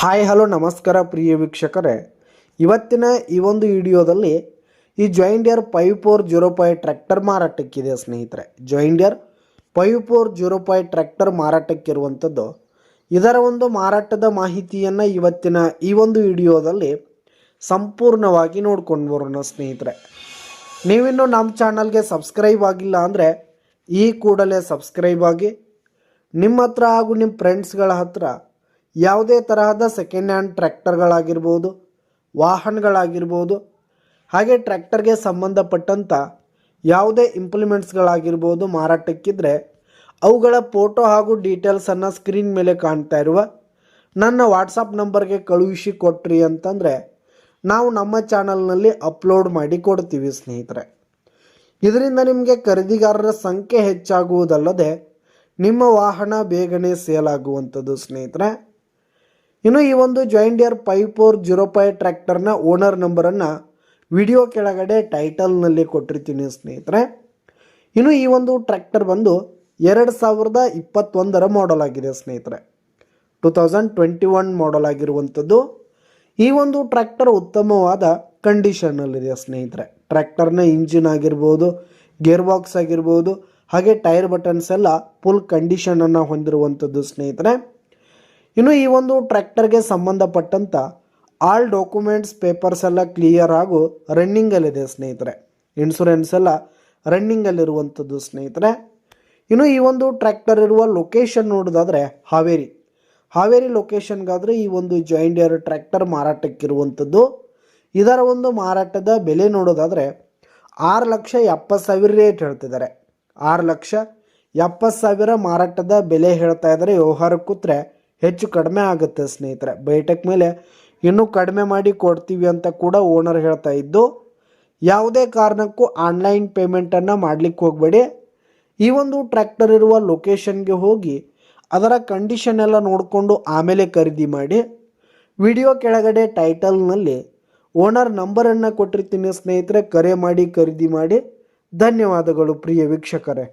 Hi hello ನಮಸ್ಕಾರ ಪ್ರಿಯ ವೀಕ್ಷಕರೇ, ಇವತ್ತಿನ ಈ ಒಂದು ವಿಡಿಯೋದಲ್ಲಿ ಈ ಜಾಯಿಂಡಿಯರ್ 5405 ಟ್ರ್ಯಾಕ್ಟರ್ ಮಾರಾಟಕ್ಕಿದೆ ಸ್ನೇಹಿತರೆ. ಜಾಯಿಂಡಿಯರ್ 5405 ಟ್ರ್ಯಾಕ್ಟರ್ ಮಾರಾಟಕ್ಕಿರುವಂಥದ್ದು. ಇದರ ಒಂದು ಮಾರಾಟದ ಮಾಹಿತಿಯನ್ನು ಇವತ್ತಿನ ಈ ಒಂದು ವಿಡಿಯೋದಲ್ಲಿ ಸಂಪೂರ್ಣವಾಗಿ ನೋಡ್ಕೊಂಡು ಬರೋಣ ಸ್ನೇಹಿತರೆ. ನೀವಿನ್ನೂ ನಮ್ಮ ಚಾನಲ್ಗೆ ಸಬ್ಸ್ಕ್ರೈಬ್ ಆಗಿಲ್ಲ ಅಂದರೆ ಈ ಕೂಡಲೇ ಸಬ್ಸ್ಕ್ರೈಬ್ ಆಗಿ, ನಿಮ್ಮ ಹತ್ರ ಹಾಗೂ ನಿಮ್ಮ ಫ್ರೆಂಡ್ಸ್ಗಳ ಹತ್ರ ಯಾವುದೇ ತರಹದ ಸೆಕೆಂಡ್ ಹ್ಯಾಂಡ್ ಟ್ರ್ಯಾಕ್ಟರ್ಗಳಾಗಿರ್ಬೋದು, ವಾಹನಗಳಾಗಿರ್ಬೋದು, ಹಾಗೆ ಟ್ರ್ಯಾಕ್ಟರ್ಗೆ ಸಂಬಂಧಪಟ್ಟಂಥ ಯಾವುದೇ ಇಂಪ್ಲಿಮೆಂಟ್ಸ್ಗಳಾಗಿರ್ಬೋದು ಮಾರಾಟಕ್ಕಿದ್ರೆ ಅವುಗಳ ಫೋಟೋ ಹಾಗೂ ಡೀಟೇಲ್ಸನ್ನು ಸ್ಕ್ರೀನ್ ಮೇಲೆ ಕಾಣ್ತಾ ಇರುವ ನನ್ನ ವಾಟ್ಸಪ್ ನಂಬರ್ಗೆ ಕಳುಹಿಸಿ ಕೊಟ್ರಿ ಅಂತಂದರೆ ನಾವು ನಮ್ಮ ಚಾನಲ್ನಲ್ಲಿ ಅಪ್ಲೋಡ್ ಮಾಡಿ ಕೊಡ್ತೀವಿ ಸ್ನೇಹಿತರೆ. ಇದರಿಂದ ನಿಮಗೆ ಖರೀದಿಗಾರರ ಸಂಖ್ಯೆ ಹೆಚ್ಚಾಗುವುದಲ್ಲದೆ ನಿಮ್ಮ ವಾಹನ ಬೇಗನೆ ಸೇಲ್ ಆಗುವಂಥದ್ದು ಸ್ನೇಹಿತರೆ. ಇನ್ನು ಈ ಒಂದು ಜಾಯಿಂಡಿಯರ್ 5405 ಟ್ರ್ಯಾಕ್ಟರ್ನ ಓನರ್ ನಂಬರನ್ನು ವಿಡಿಯೋ ಕೆಳಗಡೆ ಟೈಟಲ್ನಲ್ಲಿ ಕೊಟ್ಟಿರ್ತೀನಿ ಸ್ನೇಹಿತರೆ. ಇನ್ನು ಈ ಒಂದು ಟ್ರ್ಯಾಕ್ಟರ್ ಬಂದು 2021 ಮಾಡೆಲ್ ಆಗಿದೆ ಸ್ನೇಹಿತರೆ. 2021 ಮಾಡೆಲ್ ಆಗಿರುವಂಥದ್ದು. ಈ ಒಂದು ಟ್ರ್ಯಾಕ್ಟರ್ ಉತ್ತಮವಾದ ಕಂಡೀಷನ್ನಲ್ಲಿದೆ ಸ್ನೇಹಿತರೆ. ಟ್ರ್ಯಾಕ್ಟರ್ನ ಇಂಜಿನ್ ಆಗಿರ್ಬೋದು, ಗೇರ್ ಬಾಕ್ಸ್ ಆಗಿರ್ಬೋದು, ಹಾಗೆ ಟೈರ್ ಬಟನ್ಸ್ ಎಲ್ಲ ಫುಲ್ ಕಂಡೀಷನನ್ನು ಹೊಂದಿರುವಂಥದ್ದು ಸ್ನೇಹಿತರೆ. ಇನ್ನು ಈ ಒಂದು ಟ್ರ್ಯಾಕ್ಟರ್ಗೆ ಸಂಬಂಧಪಟ್ಟಂಥ ಆಲ್ ಡಾಕ್ಯುಮೆಂಟ್ಸ್ ಪೇಪರ್ಸ್ ಎಲ್ಲ ಕ್ಲಿಯರ್ ಹಾಗೂ ರನ್ನಿಂಗಲ್ಲಿದೆ ಸ್ನೇಹಿತರೆ. ಇನ್ಶೂರೆನ್ಸ್ ಎಲ್ಲ ರನ್ನಿಂಗಲ್ಲಿರುವಂಥದ್ದು ಸ್ನೇಹಿತರೆ. ಇನ್ನು ಈ ಒಂದು ಟ್ರ್ಯಾಕ್ಟರ್ ಇರುವ ಲೊಕೇಶನ್ ನೋಡೋದಾದರೆ ಹಾವೇರಿ ಲೊಕೇಶನ್ಗಾದರೆ ಈ ಒಂದು ಜಾಯಿಂಡಿಯರ್ ಟ್ರ್ಯಾಕ್ಟರ್ ಮಾರಾಟಕ್ಕಿರುವಂಥದ್ದು. ಇದರ ಒಂದು ಮಾರಾಟದ ಬೆಲೆ ನೋಡೋದಾದರೆ 6,70,000 ರೇಟ್ ಹೇಳ್ತಿದ್ದಾರೆ. 6,70,000 ಮಾರಾಟದ ಬೆಲೆ ಹೇಳ್ತಾ ಇದ್ದಾರೆ. ವ್ಯವಹಾರ ಕೂತ್ರೆ ಹೆಚ್ಚು ಕಡಿಮೆ ಆಗುತ್ತೆ ಸ್ನೇಹಿತರೆ. ಬೈಟೆಕ್ ಮೇಲೆ ಇನ್ನೂ ಕಡಿಮೆ ಮಾಡಿ ಕೊಡ್ತೀವಿ ಅಂತ ಕೂಡ ಓನರ್ ಹೇಳ್ತಾ ಇದ್ದು, ಯಾವುದೇ ಕಾರಣಕ್ಕೂ ಆನ್ಲೈನ್ ಪೇಮೆಂಟನ್ನು ಮಾಡಲಿಕ್ಕೆ ಹೋಗಬೇಡಿ. ಈ ಒಂದು ಟ್ರ್ಯಾಕ್ಟರ್ ಇರುವ ಲೊಕೇಶನ್ಗೆ ಹೋಗಿ ಅದರ ಕಂಡೀಷನ್ ಎಲ್ಲ ನೋಡಿಕೊಂಡು ಆಮೇಲೆ ಖರೀದಿ ಮಾಡಿ. ವಿಡಿಯೋ ಕೆಳಗಡೆ ಟೈಟಲ್ನಲ್ಲಿ ಓನರ್ ನಂಬರನ್ನು ಕೊಟ್ಟಿರ್ತೀನಿ ಸ್ನೇಹಿತರೆ. ಕರೆ ಮಾಡಿ ಖರೀದಿ ಮಾಡಿ. ಧನ್ಯವಾದಗಳು ಪ್ರಿಯ ವೀಕ್ಷಕರೇ.